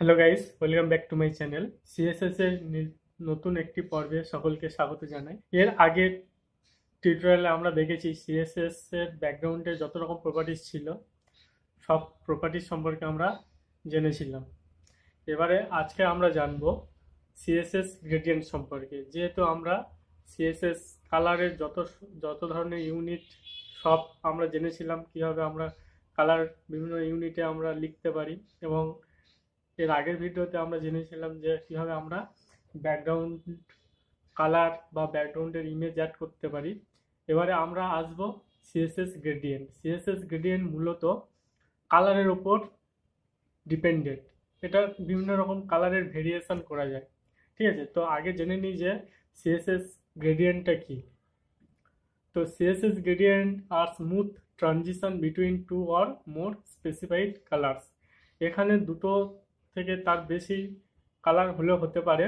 Hello guys, welcome back to my channel. CSS এর নতুন একটি পর্বে সকলকে স্বাগত জানাই। এর আগের টিউটোরিয়ালে আমরা দেখেছি সিএসএস এর ব্যাকগ্রাউন্ডে যত রকম প্রপার্টিস ছিল সব প্রপার্টিস সম্পর্কে আমরা জেনেছিলাম। এবারে আজকে আমরা জানবো সিএসএস গ্রেডিয়েন্ট সম্পর্কে। যেহেতু আমরা সিএসএস কালারের যত যত ধরনের ইউনিট সব আমরা জেনেছিলাম, কিভাবে আমরা কালার বিভিন্ন ইউনিটে আমরা লিখতে পারি, এবং এর আগের ভিডিওতে আমরা জেনেছিলাম যে কিভাবে আমরা ব্যাকগ্রাউন্ড কালার বা ব্যাকগ্রাউন্ডের ইমেজ অ্যাড করতে পারি। এবারে আমরা আসব সিএসএস গ্রেডিয়েন্ট। সিএসএস গ্রেডিয়েন্ট মূলত কালারের ওপর ডিপেন্ডেন্ট। এটা বিভিন্ন রকম কালারের ভেরিয়েশন করা যায়। ঠিক আছে, তো আগে জেনে নিই যে সিএসএস গ্রেডিয়েন্টটা কি। তো CSS gradient are smooth transition between two or more specified colors। এখানে দুটো থেকে তার বেশি কালার হলেও হতে পারে।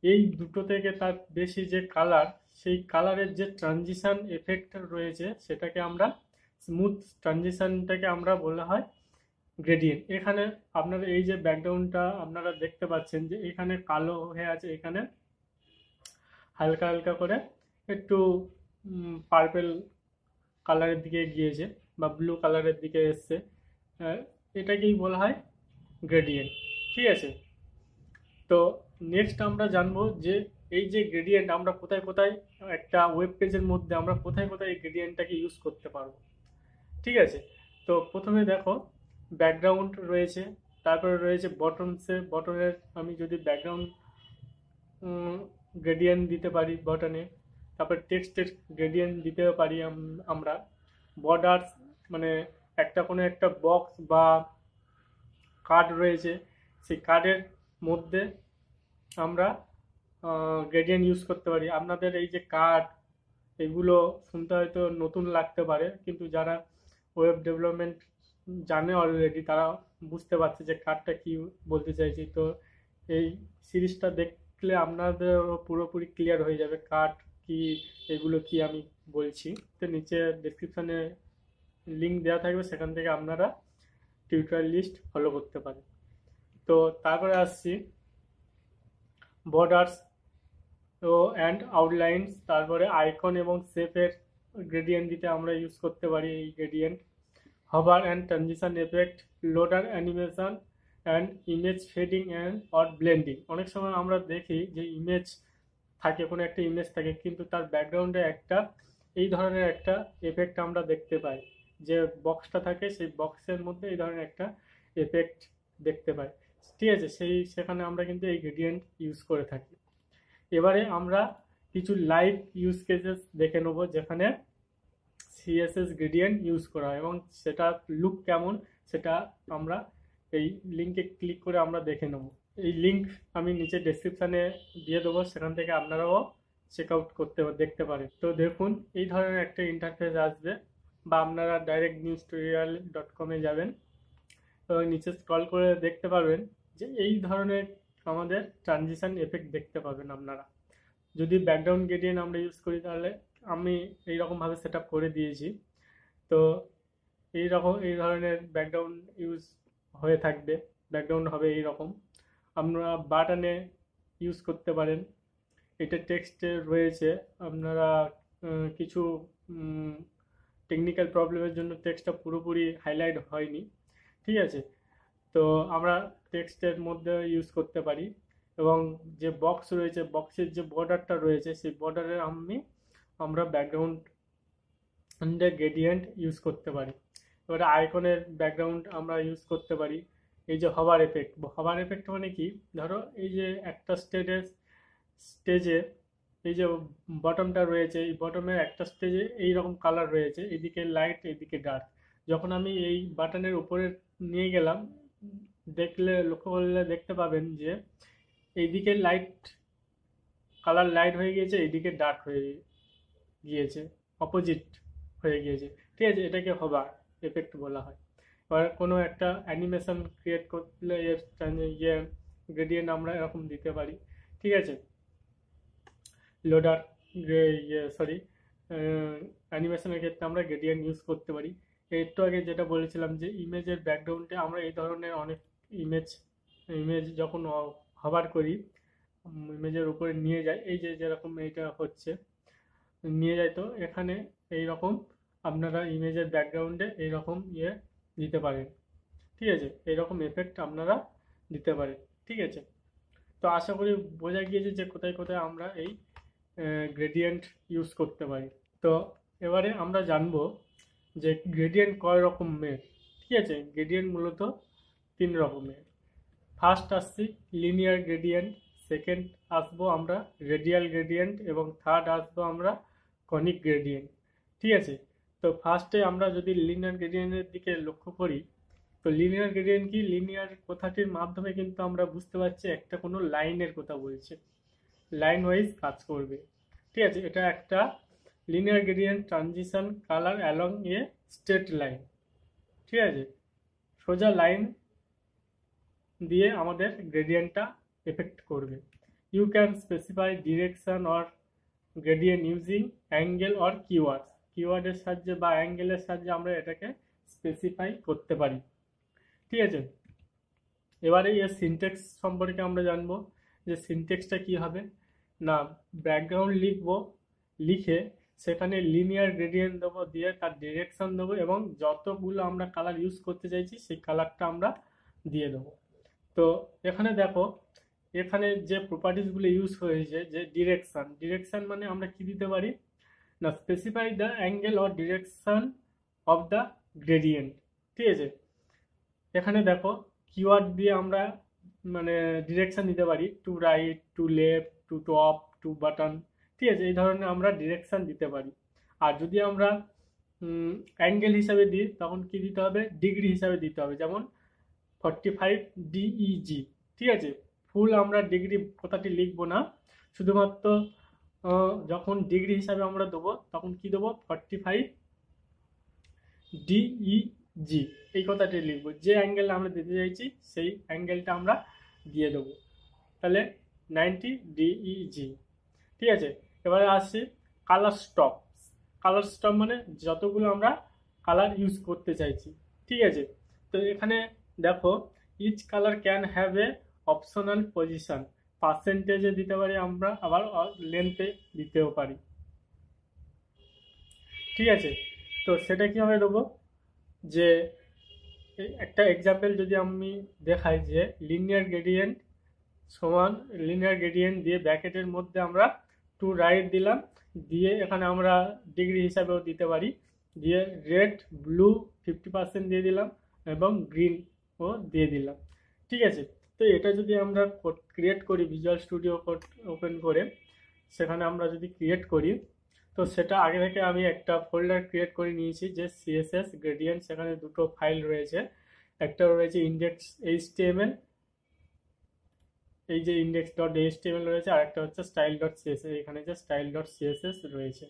এই দুটো থেকে তার বেশি যে কালার, সেই কালারের যে ট্রানজিশন এফেক্ট রয়েছে সেটাকে আমরা স্মুথ ট্রানজিশনটাকে আমরা বলা হয় গ্রেডিয়েন্ট। এখানে আপনারা এই যে ব্যাকগ্রাউন্ডটা আপনারা দেখতে পাচ্ছেন যে এখানে কালো হয়ে আছে, এখানে হালকা হালকা করে একটু পার্পেল কালারের দিকে গিয়েছে বা ব্লু কালারের দিকে এসছে। এটাকেই বলা হয় গ্রেডিয়েন্ট। ঠিক আছে, তো নেক্সট আমরা জানবো যে এই যে গ্রেডিয়েন্ট আমরা কোথায় কোথায় একটা ওয়েব পেজের মধ্যে আমরা কোথায় কোথায় এই গ্রেডিয়েন্টটাকে ইউজ করতে পারবো। ঠিক আছে, তো প্রথমে দেখো ব্যাকগ্রাউন্ড রয়েছে, তারপরে রয়েছে বটনসে। বটনের আমি যদি ব্যাকগ্রাউন্ড গ্রেডিয়েন্ট দিতে পারি বটনে, তারপর টেক্সটের গ্রেডিয়েন্ট দিতে পারি আমরা। বর্ডার্স মানে একটা কোনো একটা বক্স বা কার্ড রয়েছে, সেই কার্ডের মধ্যে আমরা গ্রেডিয়েন্ট ইউজ করতে পারি। আপনাদের এই যে কার্ড, এগুলো শুনতে হয়তো নতুন লাগতে পারে, কিন্তু যারা ওয়েব ডেভেলপমেন্ট জানে অলরেডি তারা বুঝতে পারছে যে কার্ডটা কি বলতে চাইছি। তো এই সিরিজটা দেখলে আপনাদের পুরোপুরি ক্লিয়ার হয়ে যাবে কার্ড কি, এগুলো কি আমি বলছি। তো নিচে ডেসক্রিপশনে লিঙ্ক দেওয়া থাকবে, সেখান থেকে আপনারা টিউটোরিয়াল লিস্ট ফলো করতে পারেন। তো তারপরে আসছি বর্ডার্স ও অ্যান্ড আউটলাইন্স, তারপরে আইকন এবং শেপের গ্রেডিয়েন্ট দিতে আমরা ইউজ করতে পারি এই gradient. hover and transition effect, loader animation and image fading and or blending। অনেক সময় আমরা দেখি যে ইমেজ থাকে, কোনো একটা ইমেজ থাকে, কিন্তু তার ব্যাকগ্রাউন্ডে একটা এই ধরনের একটা এফেক্ট আমরা দেখতে পাই। যে বক্সটা থাকে সেই বক্সের মধ্যে এই ধরনের একটা এফেক্ট দেখতে পাই। ঠিক আছে, সেখানে আমরা কিন্তু এই গ্রেডিয়েন্ট ইউজ করে থাকি। এবারে আমরা কিছু লাইভ ইউজ কেসেস দেখে নেব যেখানে সিএসএস গ্রেডিয়েন্ট ইউজ করা হয়, এবং সেটা লুক কেমন সেটা আমরা এই লিঙ্কে ক্লিক করে আমরা দেখে নেব। এই লিঙ্ক আমি নিচে ডেসক্রিপশানে দিয়ে দেবো, সেখান থেকে আপনারাও চেক আউট করতে দেখতে পারেন। তো দেখুন এই ধরনের একটা ইন্টারফেস আসবে, বা আপনারা ডাইরেক্ট নিউজ টিউটোরিয়াল .com-এ যাবেন এবং নিচে স্ক্রল করে দেখতে পারবেন যে এই ধরনের আমাদের ট্রানজিশন এফেক্ট দেখতে পাবেন আপনারা। যদি ব্যাকগ্রাউন্ড গ্রেডিয়েন্ট আমরা ইউজ করি তাহলে আমি এইরকমভাবে সেট আপ করে দিয়েছি। তো এই ধরনের ব্যাকগ্রাউন্ড ইউজ হয়ে থাকবে, ব্যাকগ্রাউন্ড হবে এইরকম। আপনারা বাটনে ইউজ করতে পারেন। এটা টেক্সটে রয়েছে, আপনারা কিছু টেকনিক্যাল প্রবলেমের জন্য টেক্সটটা পুরোপুরি হাইলাইট হয়নি। ঠিক আছে, তো আমরা টেক্সটের মধ্যে ইউজ করতে পারি, এবং যে বক্স রয়েছে বক্সের যে বর্ডারটা রয়েছে সেই বর্ডারে আমরা ব্যাকগ্রাউন্ড গ্রেডিয়েন্ট ইউজ করতে পারি। এবারে আইকনের ব্যাকগ্রাউন্ড আমরা ইউজ করতে পারি। এই যে হভার এফেক্ট, হভার এফেক্ট মানে কি, ধরো এই যে একটা স্টেজে এই যে বটমটা রয়েছে, এই বটমের একটা স্টেজে এই রকম কালার রয়েছে, এদিকে লাইট এদিকে ডার্ক। যখন আমি এই বাটনের উপরে নিয়ে গেলাম, লক্ষ্য করলে দেখতে পাবেন যে এইদিকে লাইট কালার লাইট হয়ে গিয়েছে, এইদিকে ডার্ক হয়ে গিয়েছে, অপোজিট হয়ে গিয়েছে। ঠিক আছে, এটাকে হভার এফেক্ট বলা হয়। এবার কোনো একটা অ্যানিমেশন ক্রিয়েট করলে এর ইয়ে গ্রেডিয়েন্ট আমরা এরকম দিতে পারি। ঠিক আছে, লোডার অ্যানিমেশনের ক্ষেত্রে আমরা গ্রেডিয়েন্ট ইউজ করতে পারি। একটু আগে যেটা বলেছিলাম যে ইমেজের ব্যাকগ্রাউন্ডে আমরা এই ধরনের অনেক ইমেজ ইমেজ যখন হভার করি ইমেজের উপরে নিয়ে যায়, এই যে যেরকম এইটা হচ্ছে নিয়ে যায়, তো এখানে এই রকম আপনারা ইমেজের ব্যাকগ্রাউন্ডে এইরকম দিতে পারেন। ঠিক আছে, এইরকম এফেক্ট আপনারা দিতে পারেন। ঠিক আছে, তো আশা করি বোঝা গিয়েছে যে কোথায় কোথায় আমরা এই গ্রেডিয়েন্ট ইউজ করতে পারি। তো এবারে আমরা জানবো যে গ্রেডিয়েন্ট কয় রকমের। ঠিক আছে, গ্রেডিয়েন্ট মূলত 3 রকমের। ফার্স্ট আসছি লিনিয়ার গ্রেডিয়েন্ট, সেকেন্ড আসবো আমরা রেডিয়াল গ্রেডিয়েন্ট, এবং থার্ড আসবো আমরা কনিক গ্রেডিয়েন্ট। ঠিক আছে, তো ফার্স্টে আমরা যদি লিনিয়ার গ্রেডিয়েন্টের দিকে লক্ষ্য করি, তো লিনিয়ার গ্রেডিয়েন্ট কি, লিনিয়ার কথাটির মাধ্যমে কিন্তু আমরা বুঝতে পারছি একটা কোনো লাইনের কথা বলছে, লাইন ওয়াইজ কাজ করবে। ঠিক আছে, এটা একটা linear gradient transition colour along a straight line. ঠিক আছে, সোজা লাইন দিয়ে আমাদের গ্রেডিয়েন্টটা এফেক্ট করবে। You can specify direction or gradient using angle or keyword. কিওয়ার্ডের সাহায্যে বা অ্যাঙ্গেলের সাহায্যে আমরা এটাকে স্পেসিফাই করতে পারি। ঠিক আছে, এবারে এর সিনট্যাক্স সম্পর্কে আমরা জানবো যে সিনট্যাক্সটা কি হবে না, ব্যাকগ্রাউন্ড লিখবো, লিখে সেখানে লিনিয়ার গ্রেডিয়েন্ট দেবো, দিয়ে তার ডিরেকশন দেবো, এবং যতগুলো আমরা কালার ইউজ করতে চাইছি সেই কালারটা আমরা দিয়ে দেবো। তো এখানে দেখো, এখানে যে প্রপার্টিসগুলো ইউজ হয়েছে, যে ডিরেকশন, ডিরেকশন মানে আমরা কি দিতে পারি না, specify the angle or direction of the gradient. ঠিক আছে, এখানে দেখো কিওয়ার্ড দিয়ে আমরা মানে ডিরেকশন দিতে পারি, to right, to left, to top, to button. ঠিক আছে, এই ধরনের আমরা ডিরেকশন দিতে পারি। আর যদি আমরা অ্যাঙ্গেল হিসাবে দিই তখন কি দিতে হবে, ডিগ্রি হিসাবে দিতে হবে, যেমন 45 ডিইজি। ঠিক আছে, ফুল আমরা ডিগ্রি কথাটি লিখবো না, শুধুমাত্র যখন ডিগ্রি হিসাবে আমরা দেবো তখন কি দেবো, 45 ডিইজি এই কথাটি লিখবো, যে অ্যাঙ্গেল আমরা দিতে চাইছি সেই অ্যাঙ্গেলটা আমরা দিয়ে দেবো, তাহলে 90 ডিইজি। ঠিক আছে, এবারে আসছি কালার স্টপ। কালার স্টপ মানে যতগুলো আমরা কালার ইউজ করতে চাইছি। ঠিক আছে, তো এখানে দেখো each colour can have a optional position, পার্সেন্টেজে দিতে পারি আমরা, আবার লেন্থে দিতেও পারি। ঠিক আছে, তো সেটা কীভাবে দেবো, যে একটা এক্সাম্পল যদি আমি দেখাই, যে লিনিয়ার গ্রেডিয়েন্ট সমান লিনিয়ার গ্রেডিয়েন্ট দিয়ে ব্র্যাকেটের মধ্যে আমরা টু রাইট দিলাম, দিয়ে এখানে আমরা ডিগ্রি হিসাবেও দিতে পারি, দিয়ে রেড ব্লু 50% দিয়ে দিলাম, এবং গ্রিনও দিয়ে দিলাম। ঠিক আছে, তো এটা যদি আমরা ক্রিয়েট করি ভিজুয়াল স্টুডিও কোড ওপেন করে, সেখানে আমরা যদি ক্রিয়েট করি, তো সেটা আগে থেকে আমি একটা ফোল্ডার ক্রিয়েট করে নিয়েছি, যে সিএসএস গ্রেডিয়েন্ট, সেখানে দুটো ফাইল রয়েছে, একটা রয়েছে ইন্ডেক্স এইচটিএমএল, এই যে ইন্ডেক্স ডট এইচটিএমএল রয়েছে, আর একটা হচ্ছে স্টাইল ডট সিএসএস, এখানে যে স্টাইল ডট সিএসএস রয়েছে।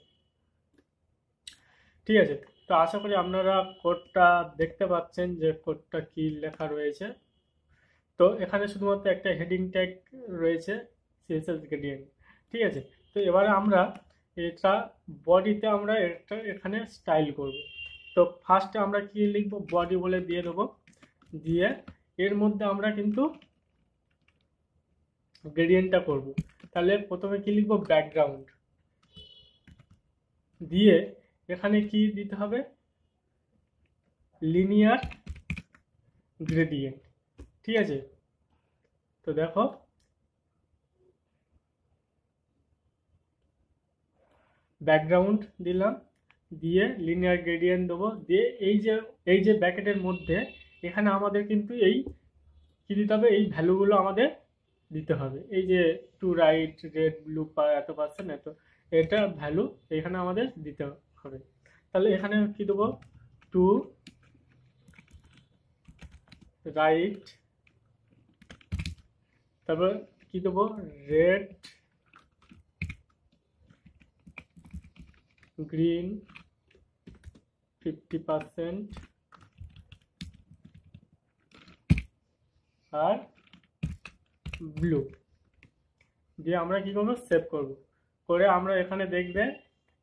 ঠিক আছে, তো আশা করি আপনারা কোডটা দেখতে পাচ্ছেন যে কোডটা কি লেখা রয়েছে। তো এখানে শুধুমাত্র একটা হেডিং ট্যাগ রয়েছে সিএসএস গ্রেডিয়েন্ট। ঠিক আছে, তো এবারে আমরা এটা বডিতে আমরা এটা এখানে স্টাইল করব। তো ফার্স্টে আমরা কি লিখবো, বডি বলে দিয়ে দেবো, দিয়ে এর মধ্যে আমরা কিন্তু গ্রেডিয়েন্টটা করব। তাহলে প্রথমে কি লিখবো, ব্যাকগ্রাউন্ড, দিয়ে এখানে কি দিতে হবে, লিনিয়ার গ্রেডিয়েন্ট। ঠিক আছে, তো দেখো ব্যাকগ্রাউন্ড দিলাম, দিয়ে লিনিয়ার গ্রেডিয়েন্ট দেবো, দিয়ে এই যে ব্র্যাকেটের মধ্যে এখানে আমাদের কিন্তু এই কি দিতে হবে, এই ভ্যালুগুলো আমাদের দিতে হবে, এই যে টু রাইট, রেড ব্লু এত পার্সেন্ট এত, এটা ভ্যালু এখানে আমাদের দিতে হবে। তাহলে এখানে কি দেবো, টু রাইট, তারপর কি দেবো, রেড, গ্রিন 50%, আর ব্লু, দিয়ে আমরা কি করবো, সেভ করব, করে আমরা এখানে দেখবে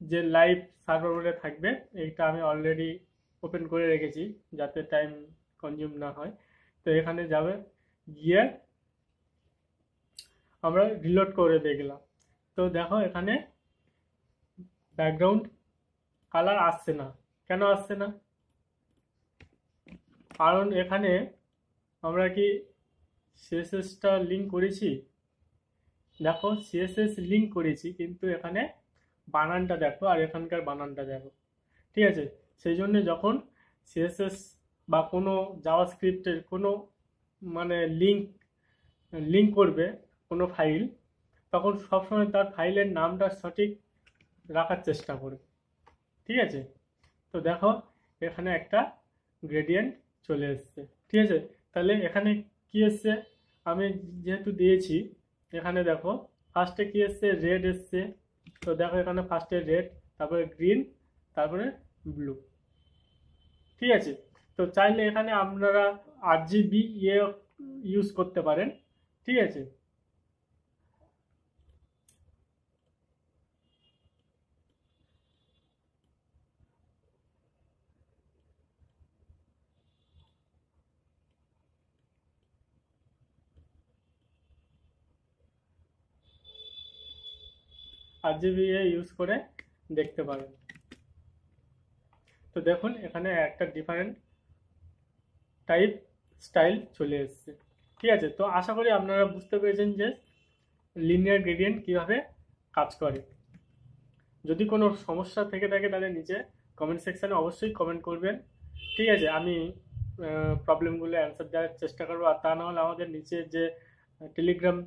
যে লাইভ সার্ভার বলে থাকবে, এইটা আমি অলরেডি ওপেন করে রেখেছি যাতে টাইম কনজিউম না হয়। তো এখানে যাবে, গিয়ে আমরা রিলোড করে দেখলাম, তো দেখো এখানে ব্যাকগ্রাউন্ড কালার আসছে না। কেন আসছে না? কারণ এখানে আমরা কি সিএসএসটা লিঙ্ক করেছি। দেখো সিএসএস লিঙ্ক করেছি, কিন্তু এখানে বানানটা দেখো আর এখানকার বানানটা দেখো, ঠিক আছে। সেই জন্য যখন সিএসএস বা কোনো জাভাস্ক্রিপ্টের কোনো মানে লিঙ্ক করবে কোনো ফাইল, তখন সবসময় তার ফাইলের নামটা সঠিক রাখার চেষ্টা করবে, ঠিক আছে। তো দেখো এখানে একটা গ্রেডিয়েন্ট চলে এসছে, ঠিক আছে। তাহলে এখানে কি এসছে, আমি যেহেতু দিয়েছি, এখানে দেখো ফার্স্টে কি এসছে, রেড এসছে। তো দেখো এখানে ফার্স্টে রেড, তারপরে গ্রিন, তারপরে ব্লু, ঠিক আছে। তো চাইলে এখানে আপনারা RGB ইউজ করতে পারেন, ঠিক আছে। RGB ইউজ করে দেখতে পারেন। তো দেখুন এখানে একটা ডিফারেন্ট টাইপ স্টাইল চলে এসছে, ঠিক আছে। তো আশা করি আপনারা বুঝতে পেরেছেন যে লিনিয়ার গ্রেডিয়েন্ট কিভাবে কাজ করে। যদি কোনো সমস্যা থেকে থাকে তাহলে নিচে কমেন্ট সেকশানে অবশ্যই কমেন্ট করবেন, ঠিক আছে। আমি প্রবলেমগুলো অ্যান্সার দেওয়ার চেষ্টা করবো। আর তা নাহলে আমাদের নিচে যে টেলিগ্রাম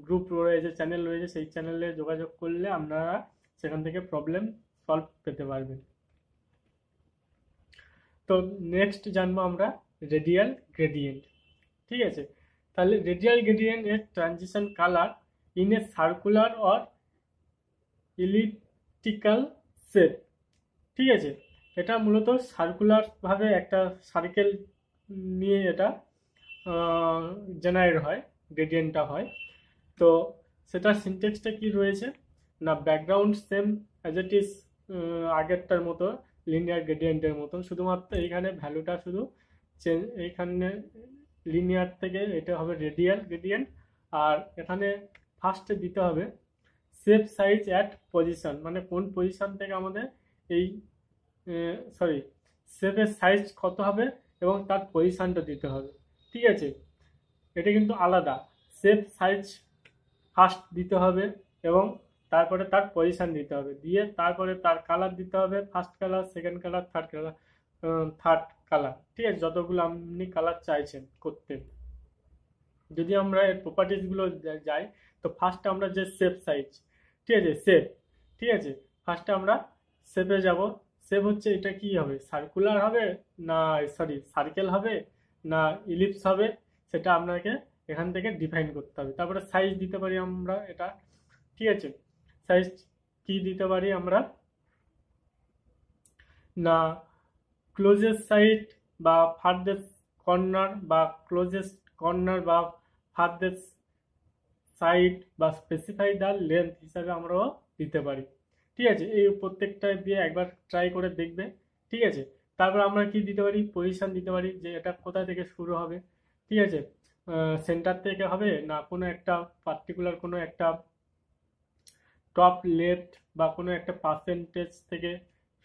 গ্রুপ রয়েছে, চ্যানেল রয়েছে, সেই চ্যানেলে যোগাযোগ করলে আপনারা সেখান থেকে প্রবলেম সলভ পেতে পারবেন। তো নেক্সট জানবো আমরা রেডিয়াল গ্রেডিয়েন্ট, ঠিক আছে। তাহলে রেডিয়াল গ্রেডিয়েন্ট এর transition colour in a circular or elliptical shape, ঠিক আছে। এটা মূলত সার্কুলার ভাবে একটা সার্কেল নিয়ে এটা জেনারেট হয়, গ্রেডিয়েন্টটা হয়। তো সেটা সিনটেক্সটা কি রয়েছে না, background same as it is, আগেরটার মতো লিনিয়ার গ্রেডিয়েন্টের মতন, শুধুমাত্র এইখানে ভ্যালুটা শুধু চেঞ্জ, এইখানে লিনিয়ার থেকে এটা হবে রেডিয়াল গ্রেডিয়েন্ট। আর এখানে ফার্স্টে দিতে হবে শেপ সাইজ অ্যাট পজিশন, মানে কোন পজিশন থেকে আমাদের এই সরি শেপের সাইজ কত হবে এবং তার পজিশনটা দিতে হবে, ঠিক আছে। এটা কিন্তু আলাদা, শেপ সাইজ ফার্স্ট দিতে হবে এবং তারপরে তার পজিশন দিতে হবে, দিয়ে তারপরে তার কালার দিতে হবে, first colour, second colour, third colour, ঠিক আছে। যতগুলো আপনি কালার চাইছেন করতে। যদি আমরা এর প্রপার্টিসগুলো যাই, তো ফার্স্ট আমরা যে শেপ সাইজ, ঠিক আছে, শেপ, ঠিক আছে, ফার্স্টে আমরা শেপে যাব। শেপ হচ্ছে এটা কি হবে, সার্কুলার হবে না সার্কেল হবে না ইলিপস হবে, সেটা আপনাকে এখান থেকে ডিফাইন করতে হবে। তারপরে সাইজ দিতে পারি আমরা এটা, ঠিক আছে। সাইজ কি দিতে পারি আমরা না, ক্লোজেস্ট সাইড বা ফার্দেস্ট কর্নার, বা ক্লোজেস্ট কর্নার বা ফার্দেস্ট সাইড, বা স্পেসিফাই দ্য লেন্থ হিসাবে আমরাও দিতে পারি, ঠিক আছে। এই প্রত্যেকটা দিয়ে একবার ট্রাই করে দেখবে, ঠিক আছে। তারপর আমরা কি দিতে পারি, পজিশন দিতে পারি, যে এটা কোথা থেকে শুরু হবে, ঠিক আছে। সেন্টার থেকে হবে না কোনো একটা পার্টিকুলার কোনো একটা টপ লেফট বা কোনো একটা পার্সেন্টেজ থেকে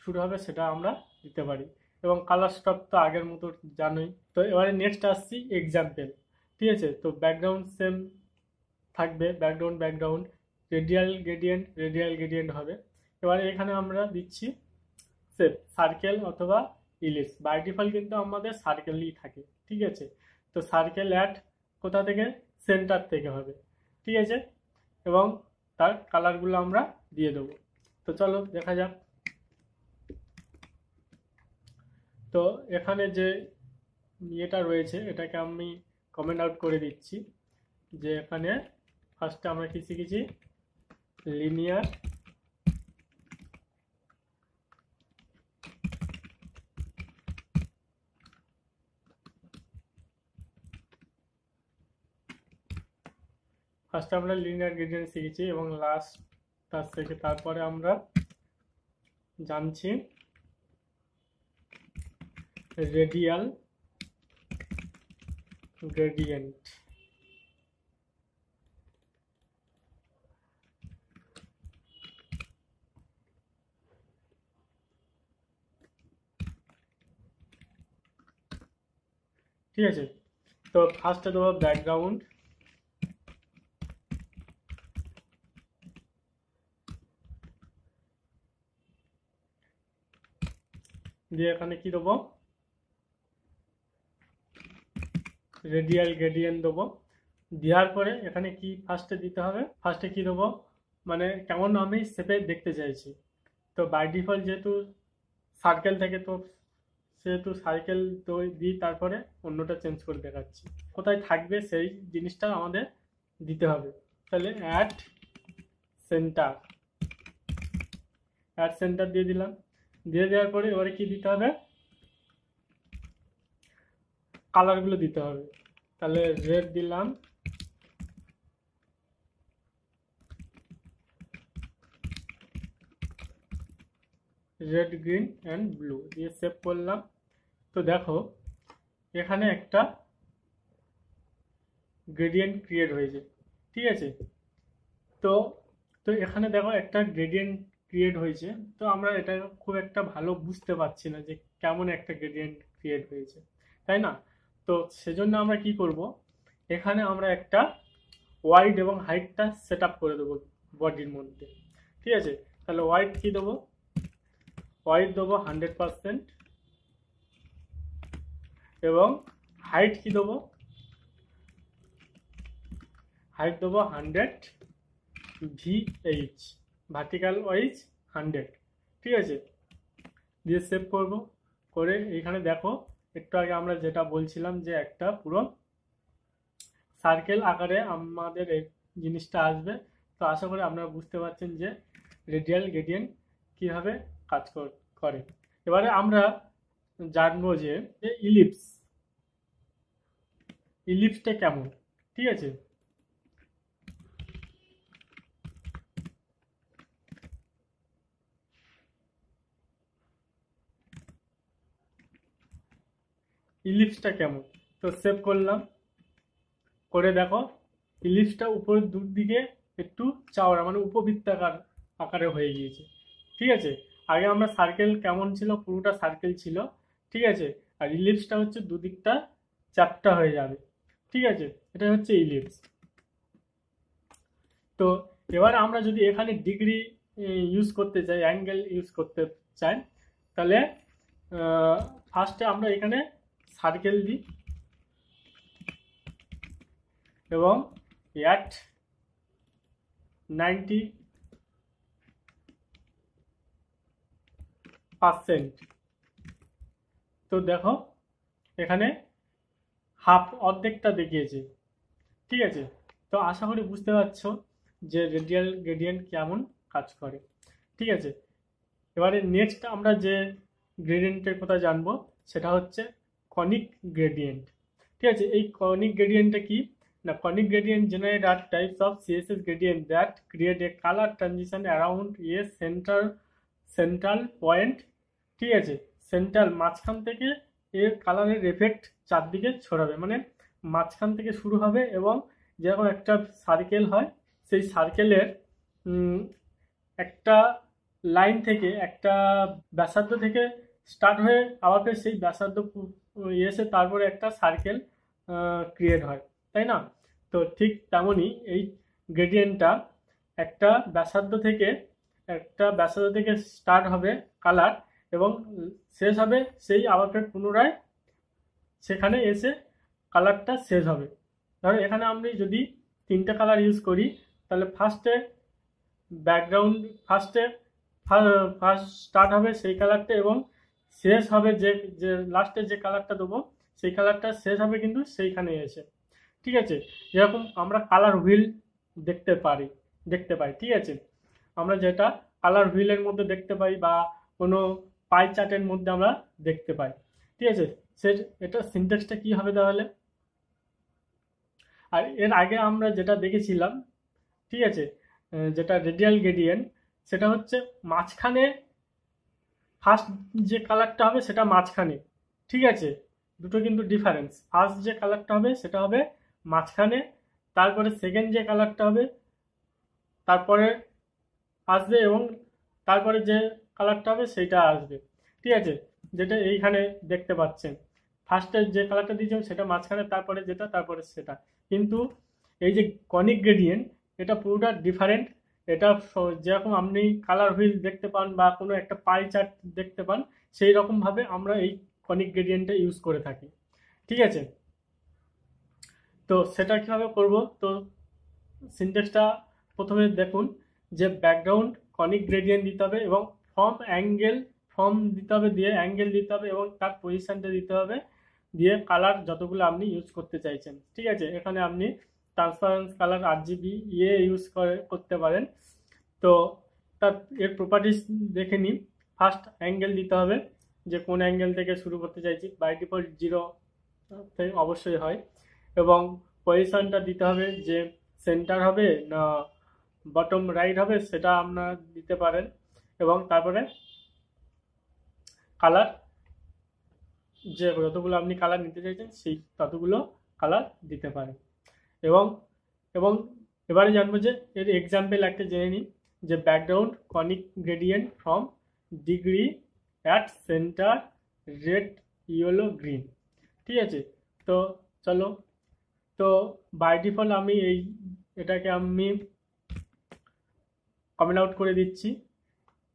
শুরু হবে, সেটা আমরা দিতে পারি। এবং কালার স্টপ তো আগের মতো জানোই। তো এবারে নেক্সট আসছি এক্সাম্পল, ঠিক আছে। তো ব্যাকগ্রাউন্ড সেম থাকবে, ব্যাকগ্রাউন্ড রেডিয়াল গ্রেডিয়েন্ট হবে। এবারে এখানে আমরা দিচ্ছি শেপ সার্কেল অথবা ইলিপস। বাই ডিফল্ট কিন্তু আমাদের সার্কেলই থাকে, ঠিক আছে। তো সার্কেল অ্যাট কোথা থেকে, সেন্টার থেকে হবে, ঠিক আছে। এবং তার কালারগুলো আমরা দিয়ে দেবো। তো চলো দেখা যাক। তো এখানে যে ইয়েটা রয়েছে এটাকে আমি কমেন্ট আউট করে দিচ্ছি, যে এখানে ফার্স্টে আমরা কি শিখেছি, লিনিয়ার ফার্স্টে আমরা লিনিয়ার গ্রেডিয়েন্ট শিখেছি এবং লাস্ট তার থেকে তারপরে আমরা জানছি রেডিয়াল গ্রেডিয়েন্ট, ঠিক আছে। তো ফার্স্টে দেবো ব্যাকগ্রাউন্ড, দিয়ে এখানে কি দেবো, রেডিয়াল গ্রেডিয়েন্ট দেবো। দেওয়ার পরে এখানে কি ফার্স্টে দিতে হবে, ফার্স্টে কি দেবো, মানে কেমন আমি শেপে দেখতে চাইছি। তো বাই ডিফল্ট যেহেতু সার্কেল থাকে, তো সেহেতু সার্কেল তো দিই, তারপরে অন্যটা চেঞ্জ করে দেখাচ্ছি। কোথায় থাকবে সেই জিনিসটা আমাদের দিতে হবে। তাহলে অ্যাট সেন্টার, অ্যাট সেন্টার দিয়ে দিলাম। দিয়ে দেওয়ার পরে এবারে কি দিতে হবে, কালারগুলো দিতে হবে। তাহলে রেড দিলাম, রেড, গ্রিন অ্যান্ড ব্লু দিয়ে সেভ করলাম। তো দেখো এখানে একটা গ্রেডিয়েন্ট ক্রিয়েট হয়েছে, ঠিক আছে। তো তো এখানে দেখো একটা গ্রেডিয়েন্ট ক্রিয়েট হয়েছে। তো আমরা এটা খুব একটা ভালো বুঝতে পারছি না যে কেমন একটা গ্রেডিয়েন্ট ক্রিয়েট হয়েছে, তাই না। তো সেজন্য আমরা কি করব, এখানে আমরা একটা ওয়াইড এবং হাইটটা সেট আপ করে দেবো বডির মধ্যে, ঠিক আছে। তাহলে ওয়াইড কি দেবো, ওয়াইড দেবো 100% এবং হাইট কি দেবো, হাইট দেবো 100 VH, ভার্টিক্যাল ওয়াইজ 100, ঠিক আছে। দিয়ে সেভ করব। করে এইখানে দেখো একটু আগে আমরা যেটা বলছিলাম যে একটা পুরো সার্কেল আকারে আমাদের এই জিনিসটা আসবে। তো আশা করি আপনারা বুঝতে পারছেন যে রেডিয়াল গ্রেডিয়েন্ট কীভাবে কাজ করে। এবারে আমরা জানবো যে ইলিপস, ইলিপসটা কেমন, ঠিক আছে। ইলিপসটা কেমন, তো সেভ করলাম। করে দেখো ইলিপসটা উপরের দিকে একটু চাওড়া, মানে উপবৃত্তাকার আকারে হয়ে গিয়েছে, ঠিক আছে। আগে আমরা সার্কেল কেমন ছিল, পুরোটা সার্কেল ছিল, ঠিক আছে। আর ইলিপসটা হচ্ছে দুদিকটা চ্যাপ্টা হয়ে যাবে, ঠিক আছে। এটা হচ্ছে ইলিপস। তো এবার আমরা যদি এখানে ডিগ্রি ইউজ করতে চাই, অ্যাঙ্গেল ইউজ করতে চাই, তাহলে ফার্স্টে আমরা এখানে সার্কেল দিই এবং অ্যাট 90%। তো দেখো এখানে হাফ, অর্ধেকটা দেখিয়েছে, ঠিক আছে। তো আশা করি বুঝতে পারছো যে রেডিয়াল গ্রেডিয়েন্ট কেমন কাজ করে, ঠিক আছে। এবারে নেক্সট আমরা যে গ্রেডিয়েন্টের কথা জানবো সেটা হচ্ছে কনিক গ্রেডিয়েন্ট, ঠিক আছে। এই কনিক গ্রেডিয়েন্টটা কি না, কনিক গ্রেডিয়েন্ট জেনারেট আর types of CSS gradient that create a colour transition around a central point, ঠিক আছে। সেন্ট্রাল মাঝখান থেকে এর কালারের এফেক্ট চারদিকে ছড়াবে, মানে মাঝখান থেকে শুরু হবে এবং যেরকম একটা সার্কেল হয়, সেই সার্কেলের একটা লাইন থেকে, একটা ব্যাসার্ধ থেকে স্টার্ট হয়ে আবার ফের সেই ব্যাসার্ধ এসে তারপরে একটা সার্কেল ক্রিয়েট হয়, তাই না। তো ঠিক তেমনই এই গ্রেডিয়েন্টটা একটা ব্যাসার্ধ থেকে, স্টার্ট হবে কালার এবং শেষ হবে সেই আবার ফের পুনরায় সেখানে এসে কালারটা শেষ হবে। ধরো এখানে আমি যদি তিনটে কালার ইউজ করি, তাহলে ফার্স্টে ব্যাকগ্রাউন্ড, ফার্স্ট স্টার্ট হবে সেই কালারটা এবং শেষ হবে যে যে লাস্টে যে কালারটা দেবো সেই কালারটা শেষ হবে কিন্তু সেইখানে এসে, ঠিক আছে। যেরকম আমরা কালার হুইল দেখতে পাই, ঠিক আছে। আমরা যেটা কালার হুইলের মধ্যে দেখতে পাই বা কোনো পাই চার্টের মধ্যে আমরা দেখতে পাই, ঠিক আছে। এটা সিনট্যাক্সটা কি হবে তাহলে, আর এর আগে আমরা যেটা দেখেছিলাম, ঠিক আছে, যেটা রেডিয়াল গ্রেডিয়েন্ট, সেটা হচ্ছে মাঝখানে ফার্স্ট যে কালারটা হবে সেটা মাঝখানে, ঠিক আছে। দুটো কিন্তু ডিফারেন্স, ফার্স্ট যে কালারটা হবে সেটা হবে মাঝখানে, তারপরে সেকেন্ড যে কালারটা হবে তারপরে আসবে এবং তারপরে যে কালারটা হবে সেইটা আসবে, ঠিক আছে, যেটা এইখানে দেখতে পাচ্ছেন। ফার্স্টে যে কালারটা দিয়েছিলাম সেটা মাঝখানে, তারপরে যেটা, তারপরে সেটা। কিন্তু এই যে কনিক গ্রেডিয়েন্ট, এটা পুরোটা ডিফারেন্ট। এটা যেরকম আপনি কালার হুইল দেখতে পান বা কোনো একটা পাই চার্ট দেখতে পান, সেই রকমভাবে আমরা এই কনিক গ্রেডিয়েন্টটা ইউজ করে থাকি। ঠিক আছে, তো সেটা কিভাবে করব? তো সিনট্যাক্সটা প্রথমে দেখুন যে ব্যাকগ্রাউন্ড কনিক গ্রেডিয়েন্ট দিতে হবে এবং ফর্ম দিতে হবে, দিয়ে অ্যাঙ্গেল দিতে হবে এবং তার পজিশনটা দিতে হবে, দিয়ে কালার যতগুলো আপনি ইউজ করতে চাইছেন। ঠিক আছে, এখানে আপনি ট্রান্সপারেন্স কালার RGB ইউজ করতে পারেন। তো তার এর প্রপার্টিস দেখে নিন। ফার্স্ট অ্যাঙ্গেল দিতে হবে, যে কোন অ্যাঙ্গেল থেকে শুরু করতে চাইছি। বাই ডিফল্ট 0 অবশ্যই হয়। এবং পজিশনটা দিতে হবে, যে সেন্টার হবে না বটম রাইট হবে, সেটা আপনারা দিতে পারেন। এবং তারপরে কালার, যে যতগুলো আপনি কালার নিতে চাইছেন সেই ততগুলো কালার দিতে পারেন। এবং এবং এবারে জানবো যে এর এক্সাম্পল একটা জেনে নিই, যে background conic gradient from degree at centre red yellow green. ঠিক আছে, তো চলো। তো বাই ডিফল্ট আমি এটাকে আমি কমেন্ট আউট করে দিচ্ছি,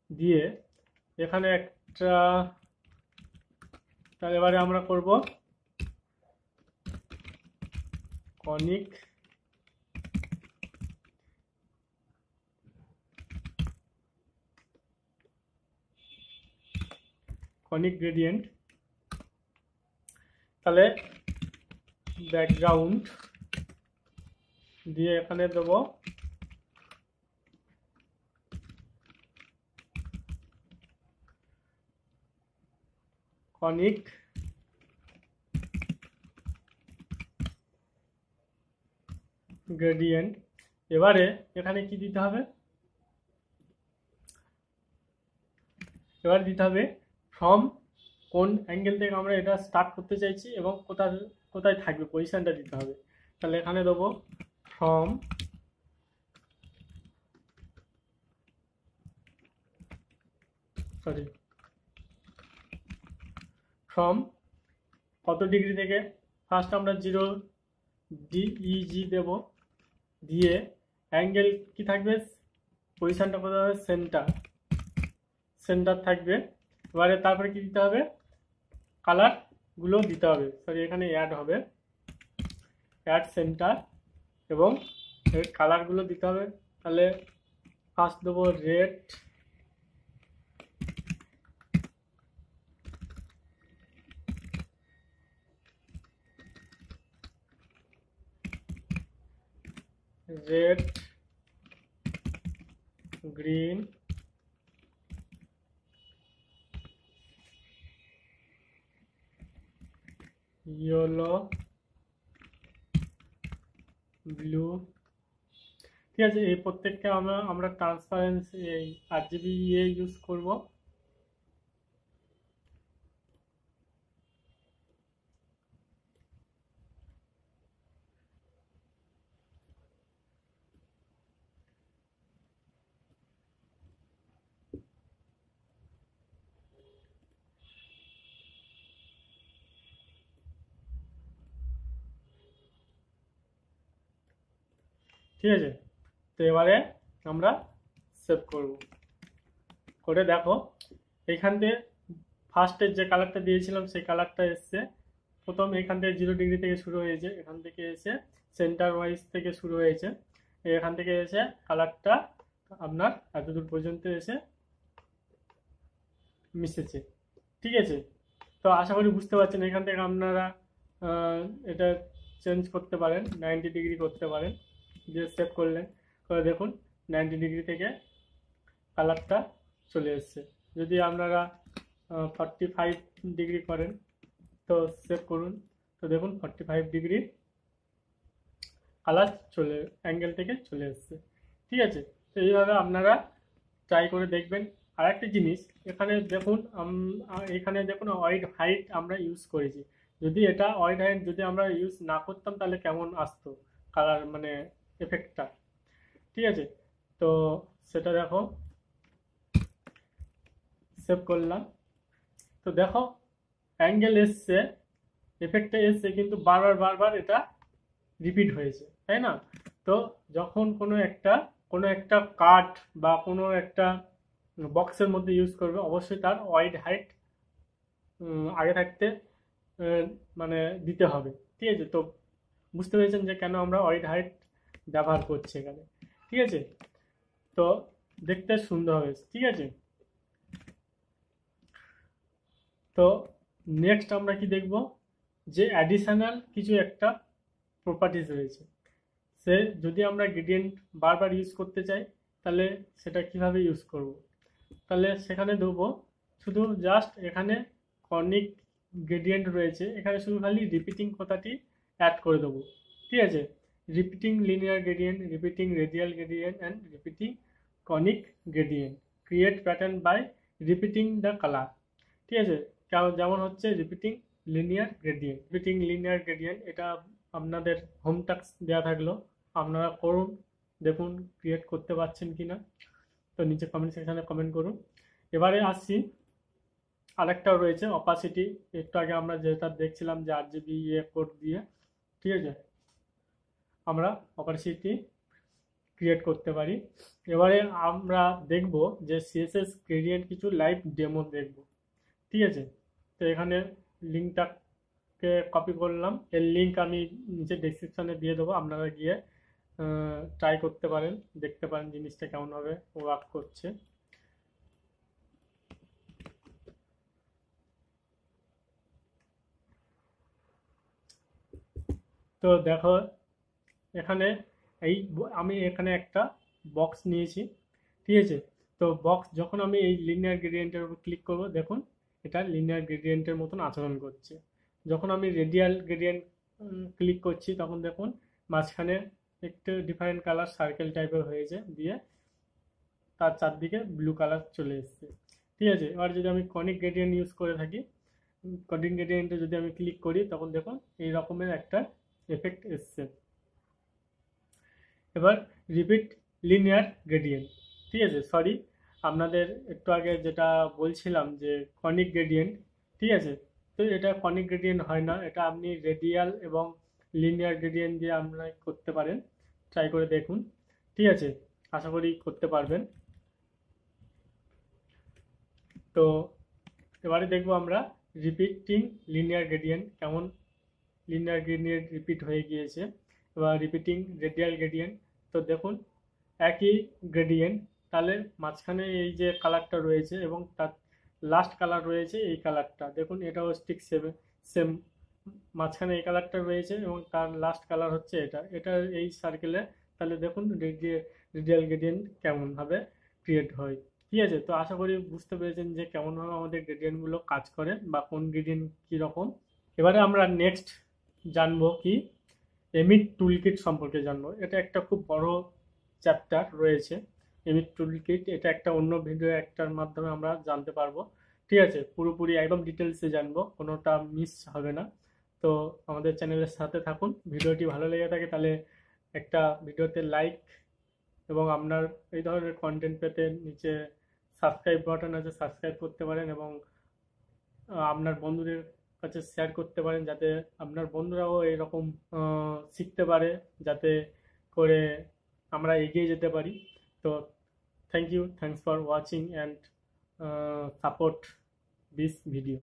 দিয়ে এখানে একটা, তাহলে এবারে আমরা করব কনিক গ্রেডিয়েন্ট। তাহলে ব্যাকগ্রাউন্ড দিয়ে এখানে দেবো কনিক গ্রেডিয়েন্ট। এবারে এখানে কি দিতে হবে? এবারে দিতে হবে ফ্রম কোন অ্যাঙ্গেল থেকে আমরা এটা স্টার্ট করতে চাইছি এবং কোথায় থাকবে, পজিশনটা দিতে হবে। তাহলে এখানে দেবো ফ্রম কত ডিগ্রি থেকে। ফার্স্ট আমরা 0 DEG দেব, দিয়ে অ্যাঙ্গেল কি থাকবে, পজিশনটা কোথায় হবে, সেন্টার থাকবে। এবারে তারপরে কি দিতে হবে, কালারগুলো দিতে হবে। সরি, এখানে অ্যাড হবে, অ্যাড সেন্টার, এবং এর কালারগুলো দিতে হবে। তাহলে ফার্স্ট দেবো রেড, গ্রিন, ইয়েলো, ব্লু। ঠিক আছে, এই প্রত্যেককে আমরা ট্রান্সপারেন্সি এই RGB ইউজ করব। ঠিক আছে, তো এবারে আমরা সেভ করব। করে দেখো, এইখান থেকে ফার্স্টের যে কালারটা দিয়েছিলাম সেই কালারটা এসছে। প্রথম এখান থেকে 0 ডিগ্রি থেকে শুরু হয়েছে, এখান থেকে এসে সেন্টার ওয়াইজ থেকে শুরু হয়েছে, এখান থেকে এসে কালারটা আপনার এতদূর পর্যন্ত এসে মিশেছে। ঠিক আছে, তো আশা করি বুঝতে পারছেন। এখান থেকে আপনারা এটা চেঞ্জ করতে পারেন, 90 ডিগ্রি করতে পারেন, দিয়ে সেভ করলেন। করে দেখুন 90 ডিগ্রি থেকে কালারটা চলে এসছে। যদি আপনারা 45 ডিগ্রি করেন, তো সেভ করুন, তো দেখুন 45 ডিগ্রি কালার অ্যাঙ্গেল থেকে চলে এসছে। ঠিক আছে, তো এইভাবে আপনারা ট্রাই করে দেখবেন। আর একটা জিনিস, এখানে দেখুন হোয়াইট হাইট আমরা ইউজ করেছি। যদি এটা হোয়াইট হাইট যদি আমরা ইউজ না করতাম তাহলে কেমন আসতো কালার, মানে এফেক্টটা। ঠিক আছে, তো সেটা দেখো, সেভ করলাম। তো দেখো অ্যাঙ্গেল এসছে এফেক্টটা এসছে কিন্তু বারবার বারবার এটা রিপিট হয়েছে, তাই না? তো যখন কোনো একটা কাট বা কোনো একটা বক্সের মধ্যে ইউজ করবে, অবশ্যই তার ওয়াইড হাইট আগে থাকতে আহ, মানে দিতে হবে। ঠিক আছে, তো বুঝতে পেরেছেন যে কেন আমরা ওয়াইড হাইট ব্যবহার করছি এখানে। ঠিক আছে, তো দেখতে সুন্দর হবে। ঠিক আছে, তো নেক্সট আমরা কি দেখব, যে অ্যাডিশনাল কিছু একটা প্রপার্টিজ রয়েছে। সে যদি আমরা গ্রেডিয়েন্ট বারবার ইউজ করতে চাই, তাহলে সেটা কিভাবে ইউজ করব। তাহলে সেখানে দেবো শুধু জাস্ট এখানে কর্নিক গ্রেডিয়েন্ট রয়েছে, এখানে শুধু খালি রিপিটিং কথাটি অ্যাড করে দেবো। ঠিক আছে, repeating linear gradient, repeating radial gradient and repeating conic gradient create pattern by repeating the colour. ঠিক আছে, যেমন হচ্ছে রিপিটিং লিনিয়ার গ্রেডিয়েন্ট, এটা আপনাদের হোম টাস্ক দেওয়া থাকলো, আপনারা করুন, দেখুন ক্রিয়েট করতে পারছেন কিনা। তো নিচে কমেন্ট সেকশনে কমেন্ট করুন। এবারে আসছি আরেকটাও রয়েছে অপাসিটি, একটু আগে আমরা যেটা দেখছিলাম যে RGB কোড দিয়ে, ঠিক আছে, আমরা অপাসিটি ক্রিয়েট করতে পারি। এবারে আমরা দেখব যে সিএসএস গ্রেডিয়েন্ট কিছু লাইভ ডেমো দেখব। ঠিক আছে, তো এখানে লিঙ্কটাকে কপি করলাম, এর লিঙ্ক আমি নিচে ডেসক্রিপশনে দিয়ে দেবো, আপনারা গিয়ে ট্রাই করতে পারেন, দেখতে পারেন জিনিসটা কেমনভাবে ওয়ার্ক করছে। তো দেখো এখানে আমি এখানে একটা বক্স নিয়েছি। ঠিক আছে, তো বক্স যখন আমি এই লিনিয়ার গ্রেডিয়েন্টের উপর ক্লিক করব, দেখুন এটা লিনিয়ার গ্রেডিয়েন্টের মতন আচরণ করছে। যখন আমি রেডিয়াল গ্রেডিয়েন্ট ক্লিক করছি, তখন দেখুন মাঝখানে একটু ডিফারেন্ট কালার সার্কেল টাইপের হয়েছে, দিয়ে তার চারদিকে ব্লু কালার চলে এসছে। ঠিক আছে, এবার যদি আমি কনিক গ্রেডিয়েন্ট ইউজ করে থাকি, কনিক গ্রেডিয়েন্টে যদি আমি ক্লিক করি, তখন দেখুন এই রকমের একটা এফেক্ট এসছে। এবার রিপিট লিনিয়ার গ্রেডিয়েন্ট। ঠিক আছে, সরি, আপনাদের একটু আগে যেটা বলছিলাম যে কনিক গ্রেডিয়েন্ট, ঠিক আছে, তো এটা কনিক গ্রেডিয়েন্ট হয় না, এটা আপনি রেডিয়াল এবং লিনিয়ার গ্রেডিয়েন্ট দিয়ে আপনারা করতে পারেন, ট্রাই করে দেখুন। ঠিক আছে, আশা করি করতে পারবেন। তো এবারে দেখবো আমরা রিপিটিং লিনিয়ার গ্রেডিয়েন্ট কেমন, লিনিয়ার গ্রেডিয়েন্ট রিপিট হয়ে গিয়েছে। এবার রিপিটিং রেডিয়াল গ্রেডিয়েন্ট, তো দেখুন একই গ্রেডিয়েন্ট, তাহলে মাঝখানে এই যে কালারটা রয়েছে এবং তার লাস্ট কালার রয়েছে এই কালারটা, দেখুন এটাও ঠিক সেম, মাঝখানে এই কালারটা রয়েছে এবং তার লাস্ট কালার হচ্ছে এটা, এটা এই সার্কেলে। তাহলে দেখুন রেডিয়াল গ্রেডিয়েন্ট কেমনভাবে ক্রিয়েট হয়। ঠিক আছে, তো আশা করি বুঝতে পেরেছেন যে কেমনভাবে আমাদের গ্রেডিয়েন্টগুলো কাজ করে বা কোন গ্রেডিয়েন্ট কীরকম। এবারে আমরা নেক্সট জানবো কি, এমিট টুলকিট সম্পর্কে জানবো। এটা একটা খুব বড় চ্যাপ্টার রয়েছে এমিট টুলকিট, এটা একটা অন্য ভিডিও একটার মাধ্যমে আমরা জানতে পারবো। ঠিক আছে, পুরোপুরি একদম ডিটেলসে জানবো, কোনোটা মিস হবে না। তো আমাদের চ্যানেলের সাথে থাকুন, ভিডিওটি ভালো লেগে থাকে তাহলে একটা ভিডিওতে লাইক, এবং আপনার এই ধরনের কন্টেন্ট পেতে নিচে সাবস্ক্রাইব বাটন আছে, সাবস্ক্রাইব করতে পারেন এবং আপনার বন্ধুদের কাছে শেয়ার করতে পারেন, যাতে আপনার বন্ধুরাও এরকম শিখতে পারে, যাতে করে আমরা এগিয়ে যেতে পারি। তো thank you, thanks for watching and support this video.